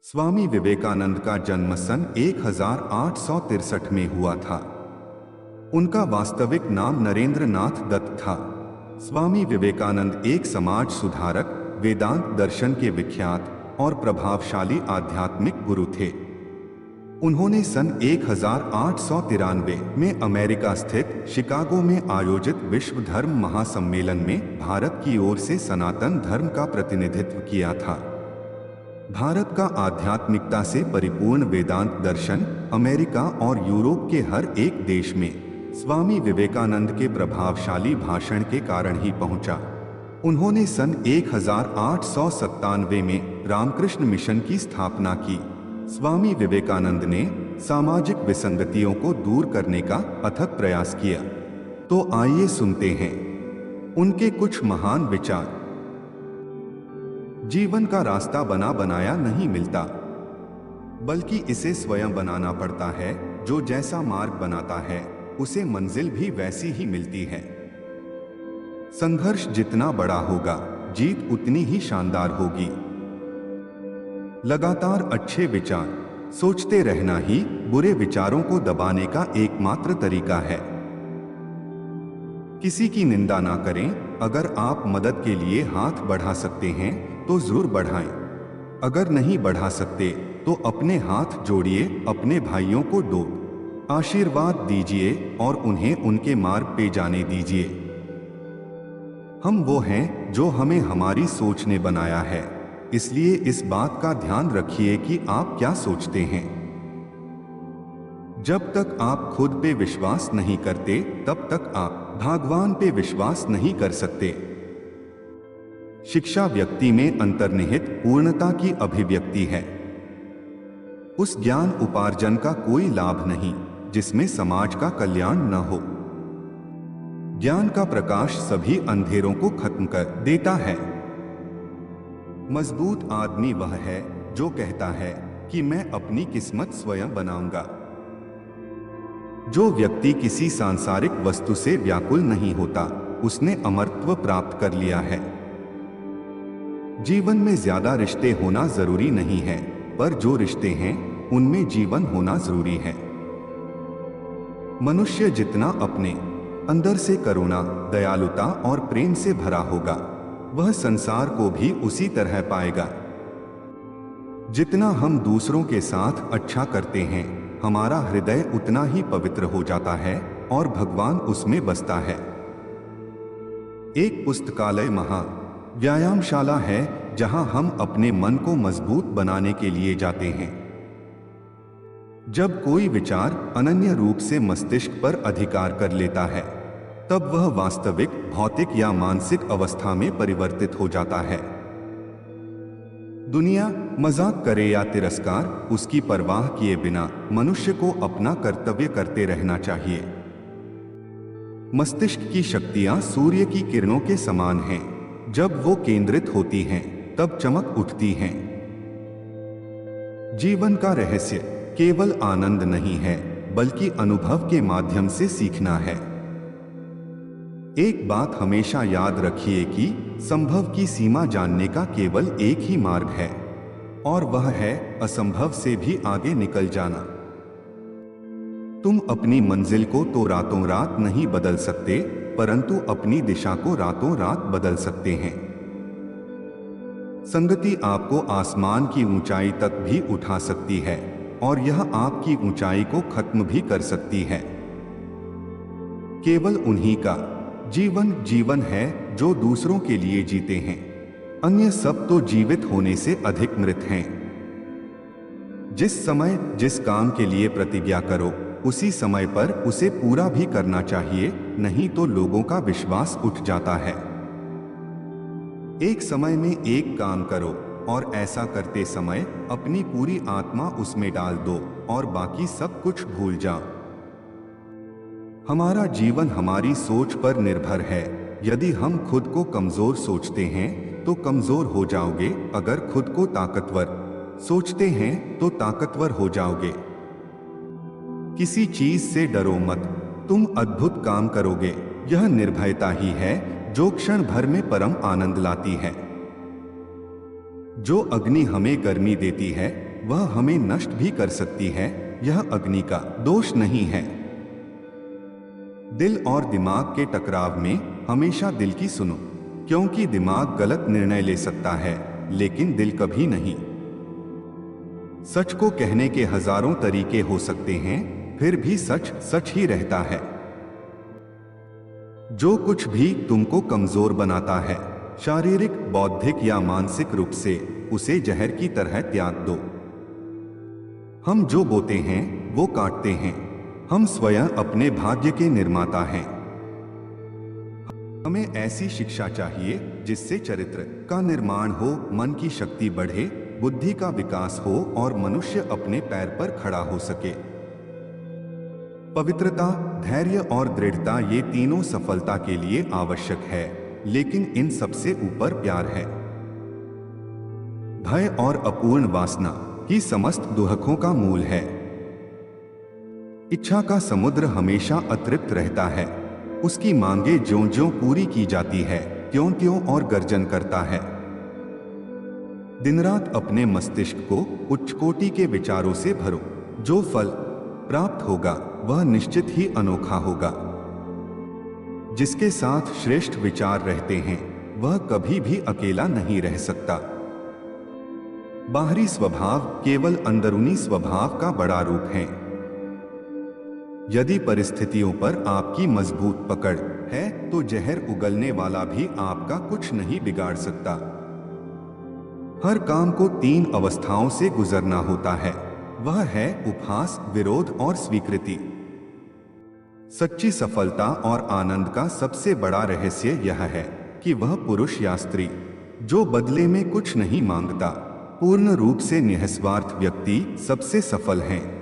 स्वामी विवेकानंद का जन्म सन 1863 में हुआ था। उनका वास्तविक नाम नरेंद्र नाथ दत्त था। स्वामी विवेकानंद एक समाज सुधारक, वेदांत दर्शन के विख्यात और प्रभावशाली आध्यात्मिक गुरु थे। उन्होंने सन 1893 में अमेरिका स्थित शिकागो में आयोजित विश्व धर्म महासम्मेलन में भारत की ओर से सनातन धर्म का प्रतिनिधित्व किया था। भारत का आध्यात्मिकता से परिपूर्ण वेदांत दर्शन अमेरिका और यूरोप के हर एक देश में स्वामी विवेकानंद के प्रभावशाली भाषण के कारण ही पहुंचा। उन्होंने सन 1897 में रामकृष्ण मिशन की स्थापना की। स्वामी विवेकानंद ने सामाजिक विसंगतियों को दूर करने का अथक प्रयास किया। तो आइए सुनते हैं उनके कुछ महान विचार। जीवन का रास्ता बना बनाया नहीं मिलता, बल्कि इसे स्वयं बनाना पड़ता है। जो जैसा मार्ग बनाता है उसे मंजिल भी वैसी ही मिलती है। संघर्ष जितना बड़ा होगा, जीत उतनी ही शानदार होगी। लगातार अच्छे विचार सोचते रहना ही बुरे विचारों को दबाने का एकमात्र तरीका है। किसी की निंदा ना करें। अगर आप मदद के लिए हाथ बढ़ा सकते हैं तो जरूर बढ़ाएं। अगर नहीं बढ़ा सकते तो अपने हाथ जोड़िए, अपने भाइयों को दो आशीर्वाद दीजिए और उन्हें उनके मार्ग पे जाने दीजिए। हम वो हैं जो हमें हमारी सोच ने बनाया है, इसलिए इस बात का ध्यान रखिए कि आप क्या सोचते हैं। जब तक आप खुद पे विश्वास नहीं करते, तब तक आप भगवान पे विश्वास नहीं कर सकते। शिक्षा व्यक्ति में अंतर्निहित पूर्णता की अभिव्यक्ति है। उस ज्ञान उपार्जन का कोई लाभ नहीं जिसमें समाज का कल्याण न हो। ज्ञान का प्रकाश सभी अंधेरों को खत्म कर देता है। मजबूत आदमी वह है जो कहता है कि मैं अपनी किस्मत स्वयं बनाऊंगा। जो व्यक्ति किसी सांसारिक वस्तु से व्याकुल नहीं होता, उसने अमरत्व प्राप्त कर लिया है। जीवन में ज्यादा रिश्ते होना जरूरी नहीं है, पर जो रिश्ते हैं उनमें जीवन होना जरूरी है। मनुष्य जितना अपने अंदर से करुणा, दयालुता और प्रेम से भरा होगा, वह संसार को भी उसी तरह पाएगा। जितना हम दूसरों के साथ अच्छा करते हैं, हमारा हृदय उतना ही पवित्र हो जाता है और भगवान उसमें बसता है। एक पुस्तकालय व्यायामशाला है जहां हम अपने मन को मजबूत बनाने के लिए जाते हैं। जब कोई विचार अनन्य रूप से मस्तिष्क पर अधिकार कर लेता है, तब वह वास्तविक भौतिक या मानसिक अवस्था में परिवर्तित हो जाता है। दुनिया मजाक करे या तिरस्कार, उसकी परवाह किए बिना मनुष्य को अपना कर्तव्य करते रहना चाहिए। मस्तिष्क की शक्तियां सूर्य की किरणों के समान हैं। जब वो केंद्रित होती हैं, तब चमक उठती हैं। जीवन का रहस्य केवल आनंद नहीं है, बल्कि अनुभव के माध्यम से सीखना है। एक बात हमेशा याद रखिए कि संभव की सीमा जानने का केवल एक ही मार्ग है, और वह है असंभव से भी आगे निकल जाना। तुम अपनी मंजिल को तो रातों रात नहीं बदल सकते, परंतु अपनी दिशा को रातों रात बदल सकते हैं। संगति आपको आसमान की ऊंचाई तक भी उठा सकती है, और यह आपकी ऊंचाई को खत्म भी कर सकती है। केवल उन्हीं का जीवन है जो दूसरों के लिए जीते हैं। अन्य सब तो जीवित होने से अधिक मृत हैं। जिस समय जिस काम के लिए प्रतिज्ञा करो, उसी समय पर उसे पूरा भी करना चाहिए, नहीं तो लोगों का विश्वास उठ जाता है। एक समय में एक काम करो और ऐसा करते समय अपनी पूरी आत्मा उसमें डाल दो और बाकी सब कुछ भूल जाओ। हमारा जीवन हमारी सोच पर निर्भर है। यदि हम खुद को कमजोर सोचते हैं तो कमजोर हो जाओगे। अगर खुद को ताकतवर सोचते हैं तो ताकतवर हो जाओगे। किसी चीज से डरो मत, तुम अद्भुत काम करोगे। यह निर्भयता ही है जो क्षण भर में परम आनंद लाती है। जो अग्नि हमें गर्मी देती है, वह हमें नष्ट भी कर सकती है। यह अग्नि का दोष नहीं है। दिल और दिमाग के टकराव में हमेशा दिल की सुनो, क्योंकि दिमाग गलत निर्णय ले सकता है लेकिन दिल कभी नहीं। सच को कहने के हजारों तरीके हो सकते हैं, फिर भी सच सच ही रहता है। जो कुछ भी तुमको कमजोर बनाता है, शारीरिक, बौद्धिक या मानसिक रूप से, उसे जहर की तरह त्याग दो। हम जो बोते हैं वो काटते हैं। हम स्वयं अपने भाग्य के निर्माता हैं। हमें ऐसी शिक्षा चाहिए जिससे चरित्र का निर्माण हो, मन की शक्ति बढ़े, बुद्धि का विकास हो और मनुष्य अपने पैर पर खड़ा हो सके। पवित्रता, धैर्य और दृढ़ता, ये तीनों सफलता के लिए आवश्यक है, लेकिन इन सबसे ऊपर प्यार है। भय और अपूर्ण वासना की समस्त दुहकों का मूल है। इच्छा का समुद्र हमेशा अतृप्त रहता है। उसकी मांगे ज्यों-ज्यों पूरी की जाती है, त्यों-त्यों और गर्जन करता है। दिन रात अपने मस्तिष्क को उच्च कोटि के विचारों से भरो। जो फल प्राप्त होगा वह निश्चित ही अनोखा होगा। जिसके साथ श्रेष्ठ विचार रहते हैं वह कभी भी अकेला नहीं रह सकता। बाहरी स्वभाव केवल अंदरूनी स्वभाव का बड़ा रूप है। यदि परिस्थितियों पर आपकी मजबूत पकड़ है तो जहर उगलने वाला भी आपका कुछ नहीं बिगाड़ सकता। हर काम को 3 अवस्थाओं से गुजरना होता है। वह है उपहास, विरोध और स्वीकृति। सच्ची सफलता और आनंद का सबसे बड़ा रहस्य यह है कि वह पुरुष या स्त्री जो बदले में कुछ नहीं मांगता, पूर्ण रूप से निस्वार्थ व्यक्ति सबसे सफल हैं।